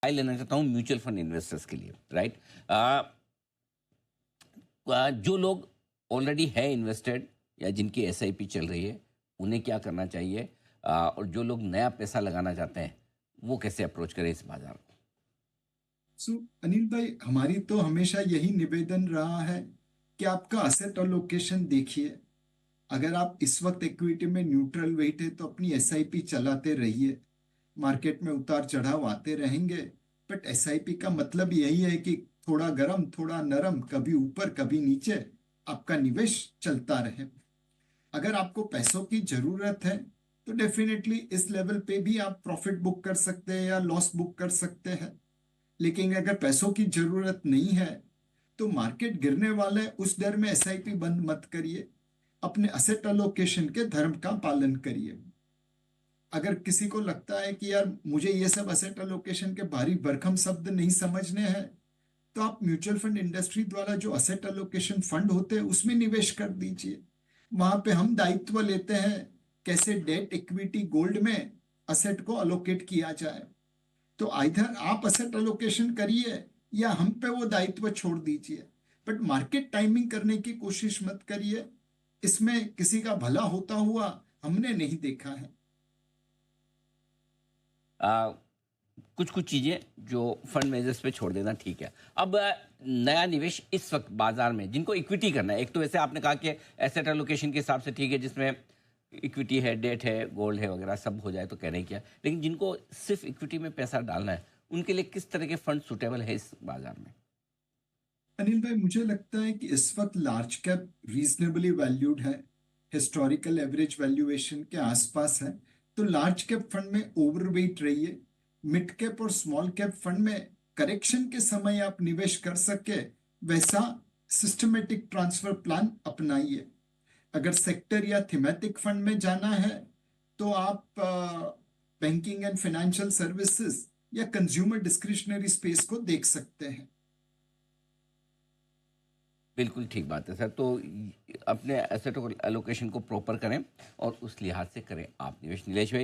लेना चाहता हूँ म्यूचुअल फंड इन्वेस्टर्स के लिए, राइट? जो लोग ऑलरेडी है इन्वेस्टेड या जिनकी एसआईपी चल रही है, उन्हें क्या करना चाहिए? और जो लोग नया पैसा लगाना चाहते हैं, वो कैसे अप्रोच करें इस बाजार को? सो अनिल भाई, हमारी तो हमेशा यही निवेदन रहा है कि आपका असेट अलोकेशन देखिए। अगर आप इस वक्त इक्विटी में न्यूट्रल वेट है तो अपनी एसआईपी चलाते रहिए। मार्केट में उतार चढ़ाव आते रहेंगे, बट एसआईपी का मतलब यही है कि थोड़ा गरम थोड़ा नरम, कभी ऊपर कभी नीचे आपका निवेश चलता रहे। अगर आपको पैसों की जरूरत है तो डेफिनेटली इस लेवल पे भी आप प्रॉफिट बुक कर सकते हैं या लॉस बुक कर सकते हैं। लेकिन अगर पैसों की जरूरत नहीं है तो मार्केट गिरने वाला है उस डर में एसआईपी बंद मत करिए। अपने असेट अलोकेशन के धर्म का पालन करिए। अगर किसी को लगता है कि यार मुझे ये सब असेट अलोकेशन के भारी भरकम शब्द नहीं समझने हैं, तो आप म्यूचुअल फंड इंडस्ट्री द्वारा जो असेट अलोकेशन फंड होते हैं उसमें निवेश कर दीजिए। वहां पे हम दायित्व लेते हैं कैसे डेट इक्विटी गोल्ड में असेट को अलोकेट किया जाए। तो आइधर आप असेट अलोकेशन करिए या हम पे वो दायित्व छोड़ दीजिए, बट मार्केट टाइमिंग करने की कोशिश मत करिए। इसमें किसी का भला होता हुआ हमने नहीं देखा है। कुछ कुछ चीज़ें जो फंड मैनेजर्स पे छोड़ देना ठीक है। अब नया निवेश इस वक्त बाजार में जिनको इक्विटी करना है, एक तो वैसे आपने कहा कि एसेट एलोकेशन के हिसाब से ठीक है, जिसमें इक्विटी है, डेट है, गोल्ड है वगैरह सब हो जाए तो कहने क्या, लेकिन जिनको सिर्फ इक्विटी में पैसा डालना है, उनके लिए किस तरह के फंड सुटेबल है इस बाजार में? अनिल भाई, मुझे लगता है कि इस वक्त लार्ज कैप रीजनेबली वैल्यूड है, हिस्टोरिकल एवरेज वैल्यूएशन के आसपास है। तो लार्ज कैप फंड में ओवरवेट रहिए। मिड कैप और स्मॉल कैप फंड में करेक्शन के समय आप निवेश कर सके वैसा सिस्टमेटिक ट्रांसफर प्लान अपनाइए। अगर सेक्टर या थीमेटिक फंड में जाना है तो आप बैंकिंग एंड फाइनेंशियल सर्विसेज या कंज्यूमर डिस्क्रिशनरी स्पेस को देख सकते हैं। बिल्कुल ठीक बात है सर। तो अपने एसेट एलोकेशन को प्रॉपर करें और उस लिहाज से करें आप निवेश। नीलेश भाई,